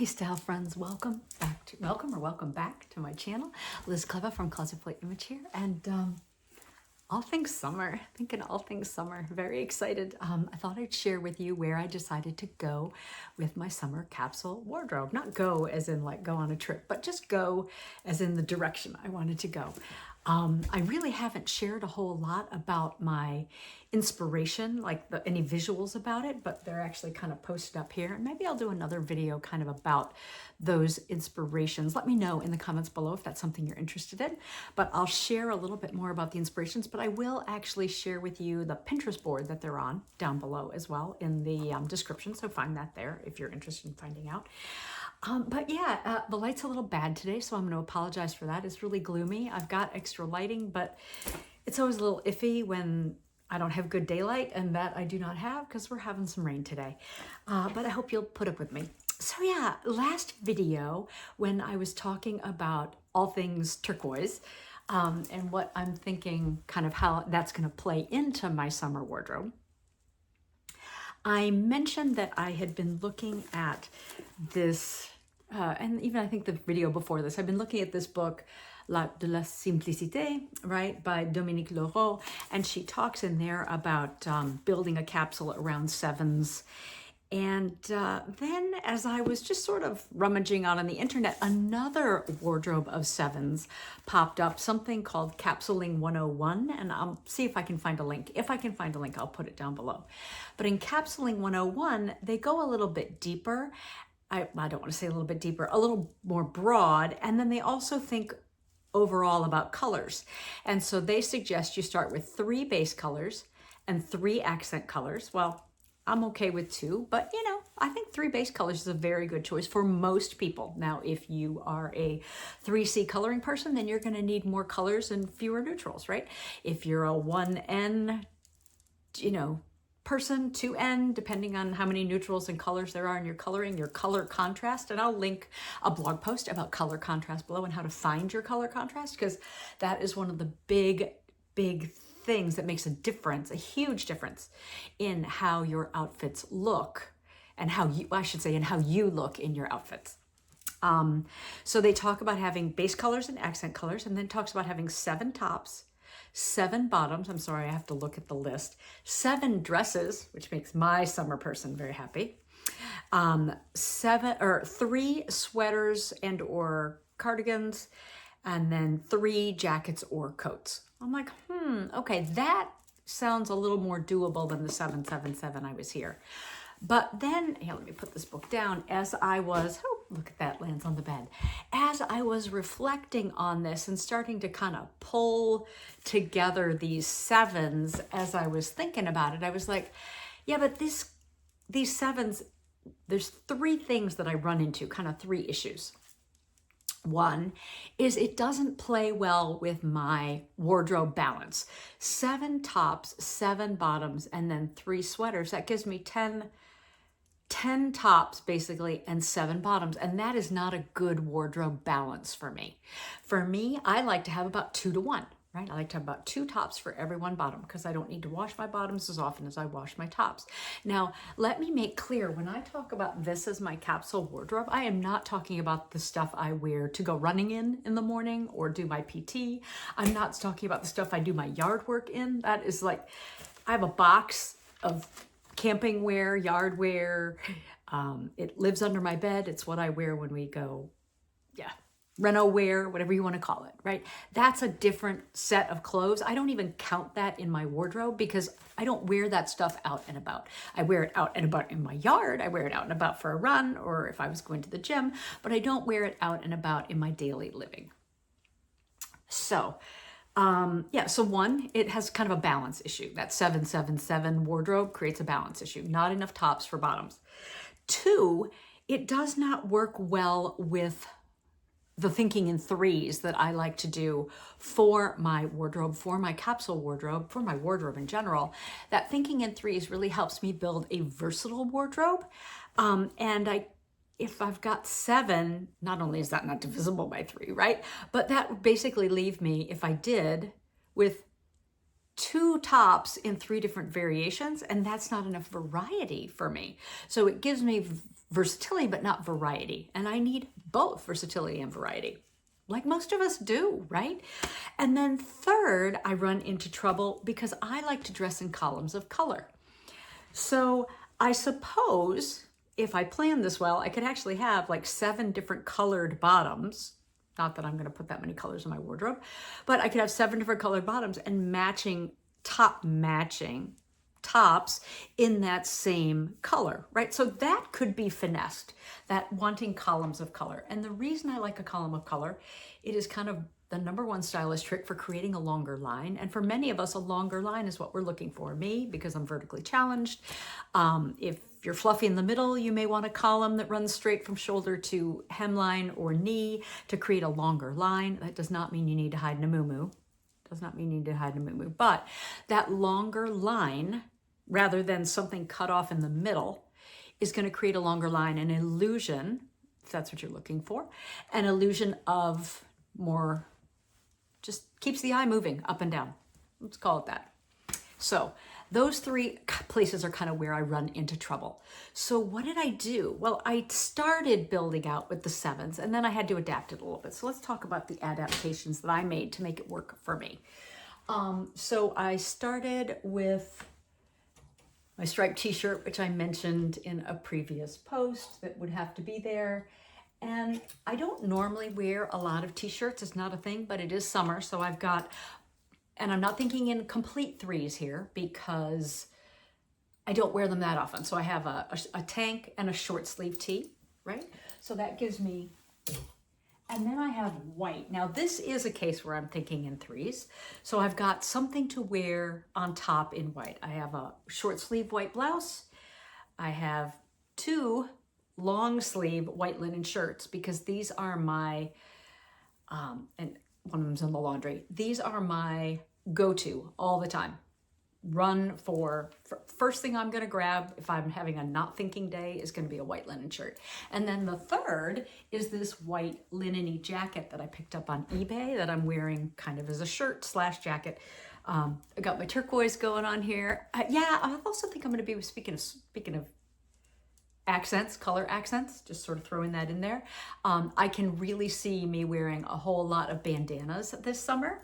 Hey style friends, welcome back to my channel. Liz Clever from Closet Plate Image here, and all things summer, thinking all things summer, very excited. I thought I'd share with you where I decided to go with my summer capsule wardrobe. Not go as in like go on a trip, but just go as in the direction I wanted to go. I really haven't shared a whole lot about my inspiration, like any visuals about it, but they're actually kind of posted up here. And maybe I'll do another video kind of about those inspirations. Let me know in the comments below if that's something you're interested in. But I'll share a little bit more about the inspirations, but I will actually share with you the Pinterest board that they're on down below as well in the description. So find that there if you're interested in finding out. But yeah, the light's a little bad today, so I'm going to apologize for that. It's really gloomy. I've got extra lighting, but it's always a little iffy when I don't have good daylight, and that I do not have because we're having some rain today. But I hope you'll put up with me. So yeah, last video when I was talking about all things turquoise and what I'm thinking kind of how that's going to play into my summer wardrobe, I mentioned that I had been looking at this, and even I think the video before this, I've been looking at this book, de la Simplicité, right, by Dominique Leroux, and she talks in there about building a capsule around sevens. And then as I was just sort of rummaging out on the internet, another wardrobe of sevens popped up, something called Capsuleing 101, and I'll see if I can find a link. If I can find a link, I'll put it down below. But in Capsuleing 101, they go a little bit deeper. I don't want to say a little bit deeper, a little more broad, and then they also think overall about colors. And so they suggest you start with 3 base colors and 3 accent colors. Well, I'm okay with 2, but you know, I think 3 base colors is a very good choice for most people. Now, if you are a 3C coloring person, then you're going to need more colors and fewer neutrals, right? If you're a 1N, you know, person, 2N, depending on how many neutrals and colors there are in your coloring, your color contrast, and I'll link a blog post about color contrast below and how to find your color contrast, because that is one of the big things that makes a difference, a huge difference in how your outfits look and how you, I should say, and how you look in your outfits. So they talk about having base colors and accent colors, and then talks about having 7 tops, 7 bottoms. I'm sorry, I have to look at the list. 7 dresses, which makes my summer person very happy. 3 sweaters and or cardigans, and then 3 jackets or coats. I'm like, okay, that sounds a little more doable than the 777 I was here. But then, here, let me put this book down. As I was, oh, look at that, lands on the bed. As I was reflecting on this and starting to kind of pull together these 7s as I was thinking about it, I was like, yeah, but these 7s, there's 3 things that I run into, kind of 3 issues. One is it doesn't play well with my wardrobe balance. 7 tops, 7 bottoms, and then 3 sweaters. That gives me 10 tops basically and 7 bottoms. And that is not a good wardrobe balance for me. For me, I like to have about 2 to 1. Right? I like to have about 2 tops for every 1 bottom because I don't need to wash my bottoms as often as I wash my tops. Now, let me make clear, when I talk about this as my capsule wardrobe, I am not talking about the stuff I wear to go running in the morning or do my PT. I'm not talking about the stuff I do my yard work in. That is like, I have a box of camping wear, yard wear. It lives under my bed. It's what I wear when we go, yeah, reno wear, whatever you want to call it, right? That's a different set of clothes. I don't even count that in my wardrobe because I don't wear that stuff out and about. I wear it out and about in my yard. I wear it out and about for a run or if I was going to the gym, but I don't wear it out and about in my daily living. So, yeah, so 1, it has kind of a balance issue. That 777 wardrobe creates a balance issue. Not enough tops for bottoms. 2, it does not work well with the thinking in 3s that I like to do for my wardrobe, for my capsule wardrobe, for my wardrobe in general. That thinking in 3s really helps me build a versatile wardrobe. And if I've got 7, not only is that not divisible by 3, right? But that would basically leave me, if I did, with 2 tops in 3 different variations, and that's not enough variety for me. So it gives me versatility, but not variety. And I need both versatility and variety, like most of us do, right? And then third, I run into trouble because I like to dress in columns of color. So I suppose if I plan this well, I could actually have like 7 different colored bottoms. Not that I'm going to put that many colors in my wardrobe, but I could have 7 different colored bottoms and matching tops in that same color, right? So that could be finessed, that wanting columns of color. And the reason I like a column of color, it is kind of the #1 stylish trick for creating a longer line. And for many of us, a longer line is what we're looking for. Me, because I'm vertically challenged. If you're fluffy in the middle, you may want a column that runs straight from shoulder to hemline or knee to create a longer line. That does not mean you need to hide in a muumuu. Does not mean you need to hide in a muumuu. But that longer line, rather than something cut off in the middle, is going to create a longer line, an illusion, if that's what you're looking for, an illusion of more, just keeps the eye moving up and down. Let's call it that. So those 3 places are kind of where I run into trouble. So what did I do? Well, I started building out with the 7s, and then I had to adapt it a little bit. So let's talk about the adaptations that I made to make it work for me. So I started with my striped t-shirt, which I mentioned in a previous post that would have to be there. And I don't normally wear a lot of t-shirts. It's not a thing, but it is summer. So I've got, and I'm not thinking in complete 3s here because I don't wear them that often. So I have a tank and a short sleeve tee, right? So that gives me, and then I have white. Now this is a case where I'm thinking in 3s. So I've got something to wear on top in white. I have a short sleeve white blouse. I have 2 long sleeve white linen shirts because these are my, and one of them's in the laundry. These are my go-to all the time. Run for first thing I'm going to grab if I'm having a not thinking day is going to be a white linen shirt. And then the third is this white linen-y jacket that I picked up on eBay that I'm wearing kind of as a shirt / jacket. I got my turquoise going on here. Yeah, I also think I'm going to be, speaking of accents, color accents, just sort of throwing that in there. I can really see me wearing a whole lot of bandanas this summer.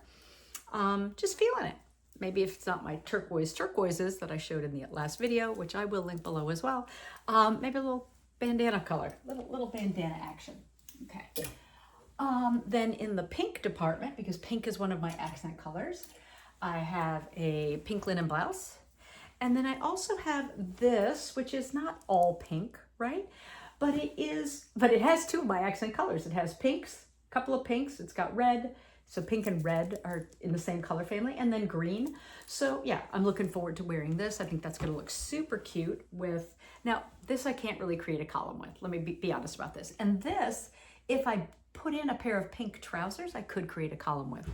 Just feeling it. Maybe if it's not my turquoises that I showed in the last video, which I will link below as well, maybe a little bandana color, little bandana action. Okay. Then in the pink department, because pink is one of my accent colors, I have a pink linen blouse. And then I also have this, which is not all pink, right? But it has 2 of my accent colors. It has pinks, a couple of pinks. It's got red. So pink and red are in the same color family, and then green. So yeah, I'm looking forward to wearing this. I think that's going to look super cute with, now this I can't really create a column with. Let me be honest about this. And this, if I put in a pair of pink trousers, I could create a column with,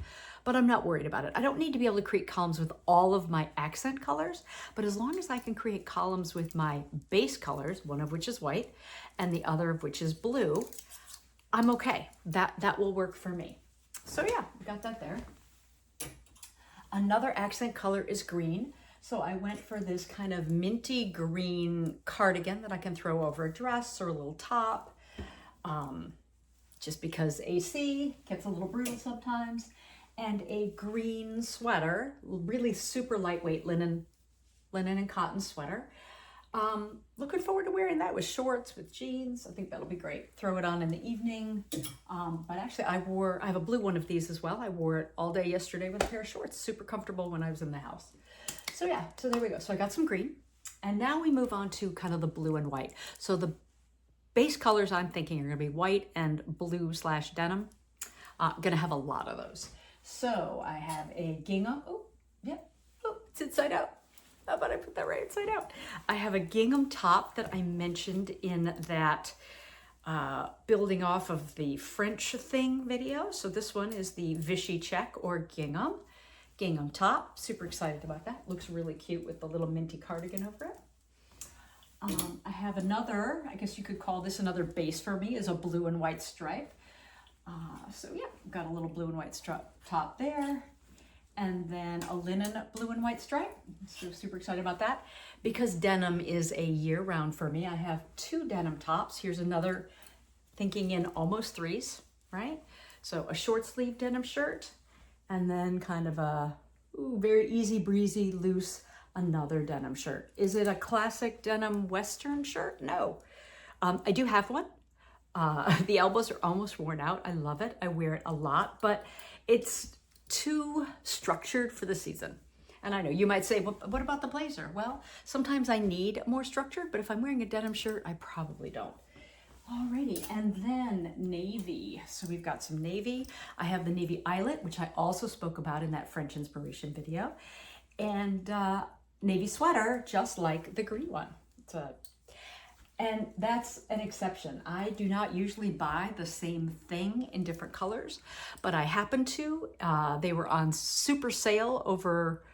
but I'm not worried about it. I don't need to be able to create columns with all of my accent colors, but as long as I can create columns with my base colors, one of which is white and the other of which is blue, I'm okay. That will work for me. So yeah, we got that there. Another accent color is green. So I went for this kind of minty green cardigan that I can throw over a dress or a little top. Just because AC gets a little brutal sometimes. And a green sweater, really super lightweight linen and cotton sweater. Looking forward to wearing that with shorts, with jeans. I think that'll be great. Throw it on in the evening. But actually I have a blue one of these as well. I wore it all day yesterday with a pair of shorts. Super comfortable when I was in the house. So yeah, so there we go. So I got some green. And now we move on to kind of the blue and white. So the base colors I'm thinking are gonna be white and blue / denim. Gonna have a lot of those. So I have a gingham. Oh, yeah. Oh, it's inside out. How about I put that right inside out? I have a gingham top that I mentioned in that building off of the French thing video. So this one is the Vichy check or gingham top. Super excited about that. Looks really cute with the little minty cardigan over it. I have another, I guess you could call this another base for me, is a blue and white stripe. So yeah, got a little blue and white top there. and then a linen blue and white stripe. So super excited about that. Because denim is a year-round for me, I have 2 denim tops. Here's another, thinking in almost 3s, right? So a short sleeve denim shirt, and then kind of a very easy breezy, loose, another denim shirt. Is it a classic denim Western shirt? No. I do have one. The elbows are almost worn out. I love it. I wear it a lot, but it's too structured for the season. And I know you might say, well, what about the blazer? Well, sometimes I need more structure, but if I'm wearing a denim shirt, I probably don't. Alrighty, and then navy. So we've got some navy. I have the navy eyelet, which I also spoke about in that French inspiration video. And navy sweater, just like the green one. And that's an exception. I do not usually buy the same thing in different colors, but I happened to. They were on super sale over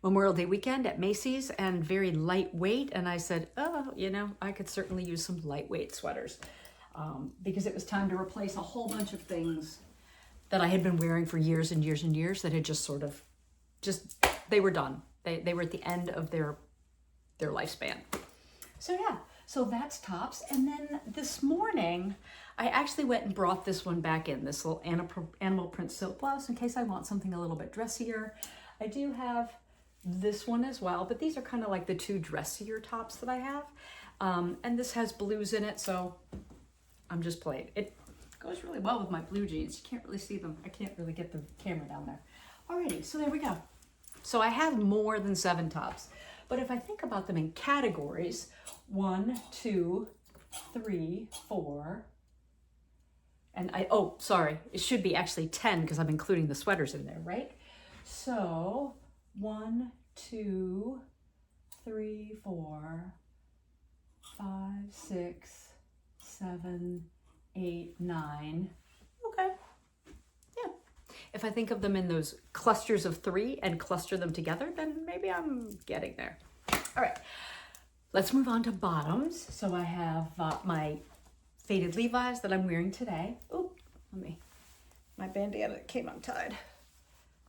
Memorial Day weekend at Macy's and very lightweight. And I said, oh, you know, I could certainly use some lightweight sweaters because it was time to replace a whole bunch of things that I had been wearing for years and years and years that had just sort of, they were done. They were at the end of their lifespan. So yeah. So that's tops. And then this morning, I actually went and brought this one back in, this little animal print silk blouse, in case I want something a little bit dressier. I do have this one as well, but these are kind of like the 2 dressier tops that I have. And this has blues in it, so I'm just playing. It goes really well with my blue jeans. You can't really see them. I can't really get the camera down there. Alrighty, so there we go. So I have more than 7 tops. But if I think about them in categories, 1, 2, 3, 4, and sorry, it should be actually 10 because I'm including the sweaters in there, right? So 1, 2, 3, 4, 5, 6, 7, 8, 9. Okay. Yeah. If I think of them in those clusters of 3 and cluster them together, then maybe I'm getting there. All right, let's move on to bottoms. So I have my faded Levi's that I'm wearing today. Oop, my bandana came untied.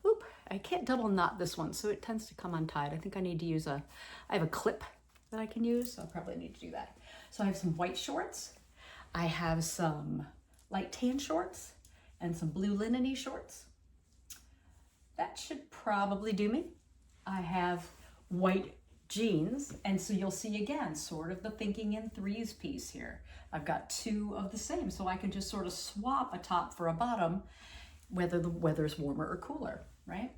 Oop, I can't double knot this one, so it tends to come untied. I think I need to use I have a clip that I can use, so I'll probably need to do that. So I have some white shorts. I have some light tan shorts and some blue linen-y shorts. That should probably do me. I have white jeans, and so you'll see again sort of the thinking in 3s piece here. I've got 2 of the same, so I can just sort of swap a top for a bottom whether the weather's warmer or cooler, right?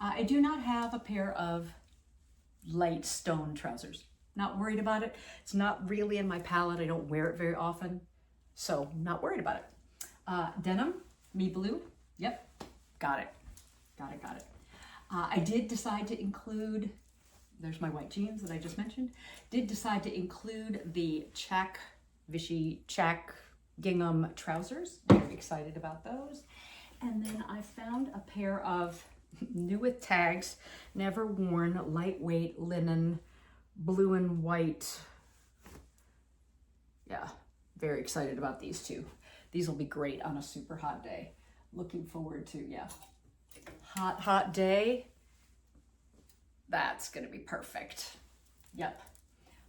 I do not have a pair of light stone trousers. Not worried about it. It's not really in my palette. I don't wear it very often, so not worried about it. Denim, me blue. Yep, got it. I did decide to include, there's my white jeans that I just mentioned, did decide to include the Vichy check gingham trousers. Very excited about those. And then I found a pair of new with tags, never worn, lightweight linen, blue and white. Yeah, very excited about these 2. These will be great on a super hot day. Looking forward to, yeah. Hot day. That's gonna be perfect. Yep.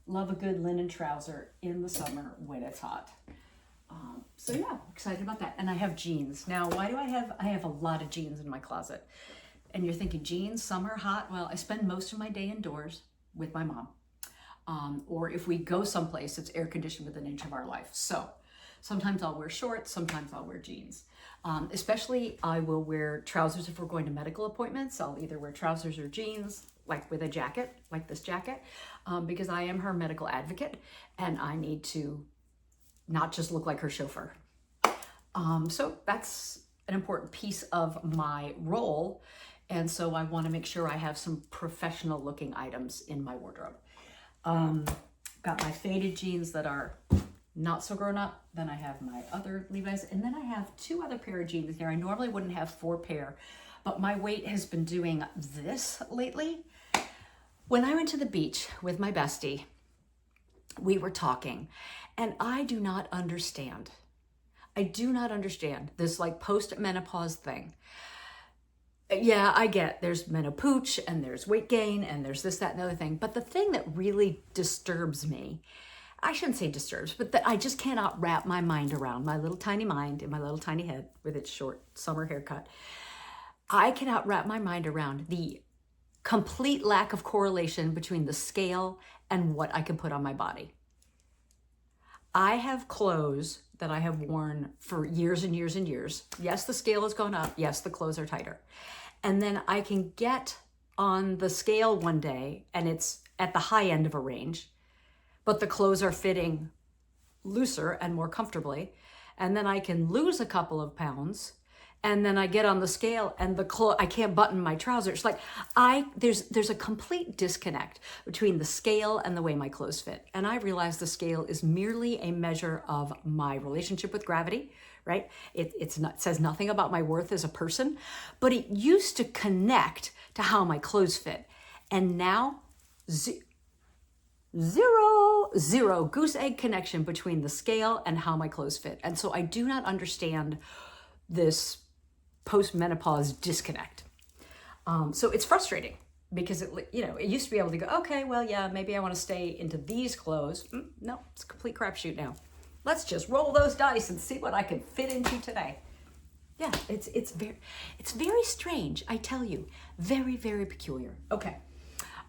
Love a good linen trouser in the summer when it's hot. So yeah, excited about that. And I have jeans. Now, why do I have a lot of jeans in my closet. And you're thinking jeans, summer, hot. Well, I spend most of my day indoors with my mom. Or if we go someplace, it's air conditioned within an inch of our life. So sometimes I'll wear shorts, sometimes I'll wear jeans. Especially I will wear trousers if we're going to medical appointments. I'll either wear trousers or jeans, like with a jacket, like this jacket, because I am her medical advocate and I need to not just look like her chauffeur. So that's an important piece of my role. And so I want to make sure I have some professional looking items in my wardrobe. Got my faded jeans that are not so grown up. Then I have my other Levi's, and then I have 2 other pair of jeans here. I normally wouldn't have 4 pair, but my weight has been doing this lately. When I went to the beach with my bestie, we were talking, and I do not understand. I do not understand this like post-menopause thing. Yeah, I get there's menopause and there's weight gain and there's this, that, and the other thing. But the thing that really disturbs me, I shouldn't say disturbs, but that I just cannot wrap my mind around, my little tiny mind in my little tiny head with its short summer haircut. I cannot wrap my mind around the complete lack of correlation between the scale and what I can put on my body. I have clothes that I have worn for years and years and years. Yes, the scale has gone up. Yes, the clothes are tighter. And then I can get on the scale one day and it's at the high end of a range, but the clothes are fitting looser and more comfortably. And then I can lose a couple of pounds, and then I get on the scale and I can't button my trousers. Like there's a complete disconnect between the scale and the way my clothes fit. And I realize the scale is merely a measure of my relationship with gravity, right? It says nothing about my worth as a person, but it used to connect to how my clothes fit. And now zero goose egg connection between the scale and how my clothes fit. And so I do not understand this postmenopause disconnect. So it's frustrating because it used to be able to go, okay, well, yeah, maybe I want to stay into these clothes. No, it's a complete crapshoot now. Let's just roll those dice and see what I can fit into today. Yeah, it's very strange, I tell you. Very, very peculiar. Okay.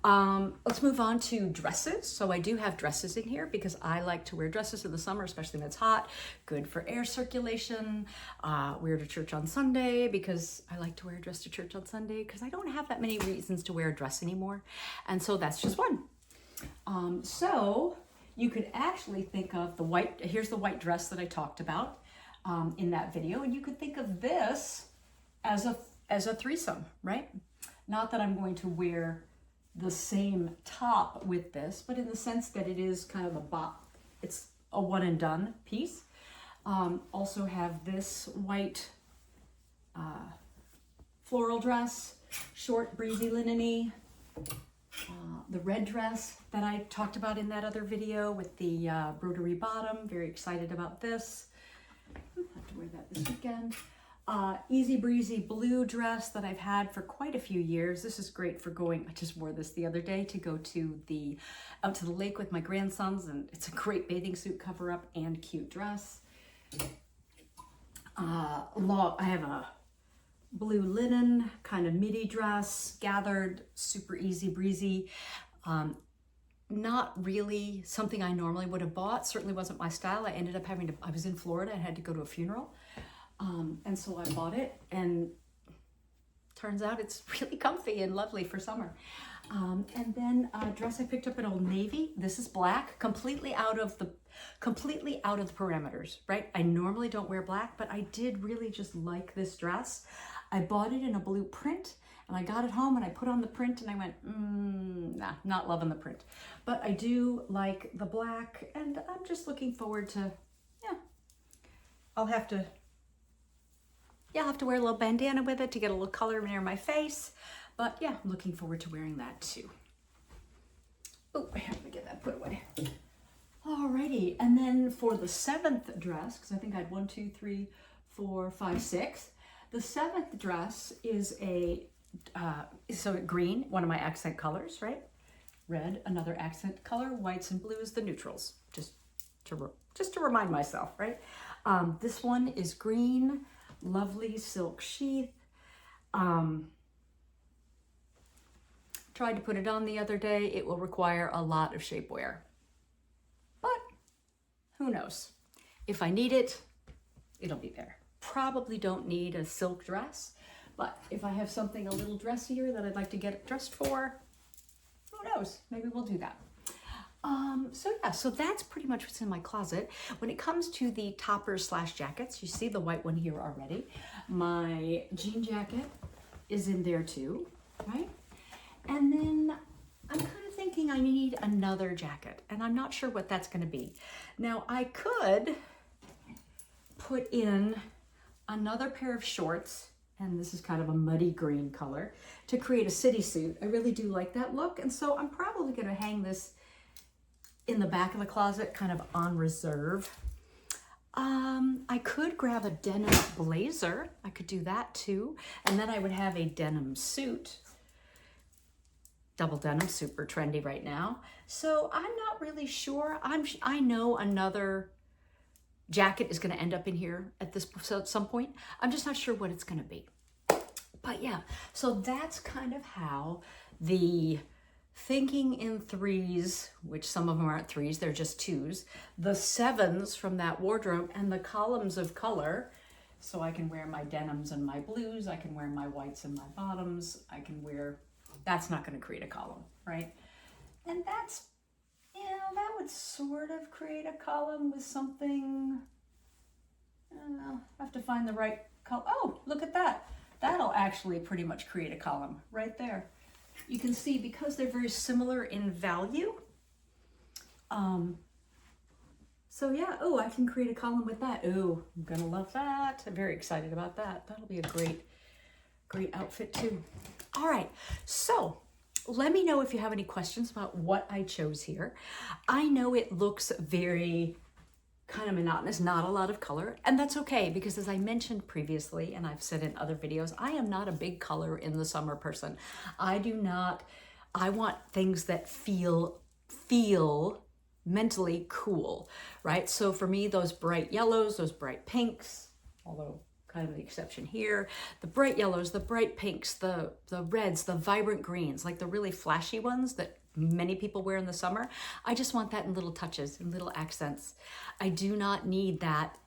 Let's move on to dresses. So I do have dresses in here because I like to wear dresses in the summer, especially when it's hot. Good for air circulation. Wear to church on Sunday because I like to wear a dress to church on Sunday because I don't have that many reasons to wear a dress anymore. And so that's just one. So you could actually think of here's the white dress that I talked about in that video. And you could think of this as a threesome, right? Not that I'm going to wear the same top with this, but in the sense that it is kind of it's a one and done piece. Also have this white floral dress, short, breezy linen-y. The red dress that I talked about in that other video with the broderie bottom. Very excited about this. I have to wear that this weekend. Easy breezy blue dress that I've had for quite a few years. This is great for going, I just wore this the other day to go out to the lake with my grandsons, and it's a great bathing suit cover up and cute dress. I have a blue linen kind of midi dress, gathered, super easy breezy. Not really something I normally would have bought. Certainly wasn't my style. I ended up I was in Florida and had to go to a funeral. And so I bought it, and turns out it's really comfy and lovely for summer. And then a dress I picked up at Old Navy. This is black, completely out of the parameters, right? I normally don't wear black, but I did really just like this dress. I bought it in a blue print, and I got it home and I put on the print and I went, nah, not loving the print. But I do like the black, and I'm just looking forward to, I'll have to wear a little bandana with it to get a little color near my face. But yeah, I'm looking forward to wearing that too. Oh, I have to get that put away. Alrighty, and then for the seventh dress, because I think I had 1, 2, 3, 4, 5, 6. The seventh dress is green, one of my accent colors, right? Red, another accent color. Whites and blues, the neutrals. Just to remind myself, right? This one is green, lovely silk sheath. Tried to put it on the other day. It will require a lot of shapewear, but who knows? If I need it, it'll be there. Probably don't need a silk dress, but if I have something a little dressier that I'd like to get dressed for, who knows? Maybe we'll do that. So that's pretty much what's in my closet. When it comes to the toppers / jackets, you see the white one here already. My jean jacket is in there too, right? And then I'm kind of thinking I need another jacket, and I'm not sure what that's going to be. Now, I could put in another pair of shorts, and this is kind of a muddy green color, to create a city suit. I really do like that look, and so I'm probably going to hang this in the back of the closet, kind of on reserve. I could grab a denim blazer. I could do that too. And then I would have a denim suit. Double denim, super trendy right now. So I'm not really sure. I know another jacket is going to end up in here at some point. I'm just not sure what it's going to be. But yeah, so that's kind of how the thinking in threes, which some of them aren't threes, they're just twos, the sevens from that wardrobe, and the columns of color. So I can wear my denims and my blues, I can wear my whites and my bottoms, I can wear, that's not going to create a column, right? And that's, you know, that would sort of create a column with something, I don't know, I have to find the right color. Oh, look at that. That'll actually pretty much create a column right there. You can see because they're very similar in value. So yeah, oh, I can create a column with that. Oh, I'm gonna love that. I'm very excited about that. That'll be a great outfit too. All right, so let me know if you have any questions about what I chose here. I know it looks very kind of monotonous, not a lot of color, and that's okay because as I mentioned previously, and I've said in other videos, I am not a big color in the summer person. I want things that feel mentally cool, right? So for me, those bright yellows, those bright pinks, although kind of the exception here, the bright yellows, the bright pinks, the reds, the vibrant greens, like the really flashy ones that many people wear in the summer. I just want that in little touches and little accents. I do not need that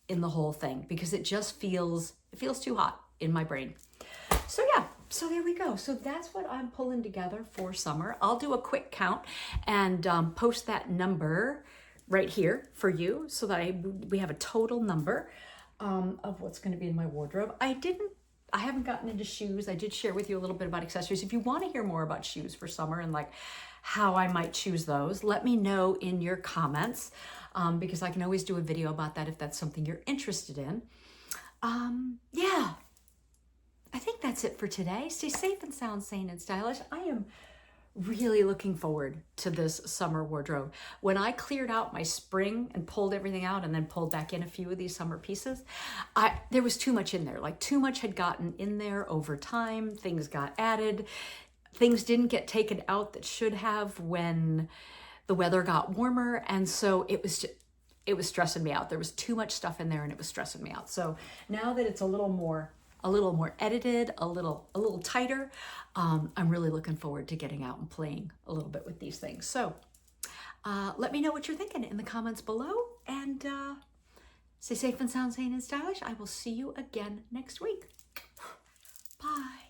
in the whole thing because it feels too hot in my brain. So yeah, so there we go. So that's what I'm pulling together for summer. I'll do a quick count and post that number right here for you so that we have a total number of what's going to be in my wardrobe. I haven't gotten into shoes. I did share with you a little bit about accessories. If you want to hear more about shoes for summer and like how I might choose those, let me know in your comments because I can always do a video about that if that's something you're interested in. Yeah, I think that's it for today. Stay safe and sound, sane and stylish. I am really looking forward to this summer wardrobe. When I cleared out my spring and pulled everything out and then pulled back in a few of these summer pieces, there was too much in there. Like too much had gotten in there over time. Things got added. Things didn't get taken out that should have when the weather got warmer. And so it was stressing me out. There was too much stuff in there and it was stressing me out. So now that it's a little more edited, a little tighter, I'm really looking forward to getting out and playing a little bit with these things. So let me know what you're thinking in the comments below, and stay safe and sound, sane and stylish. I will see you again next week. Bye.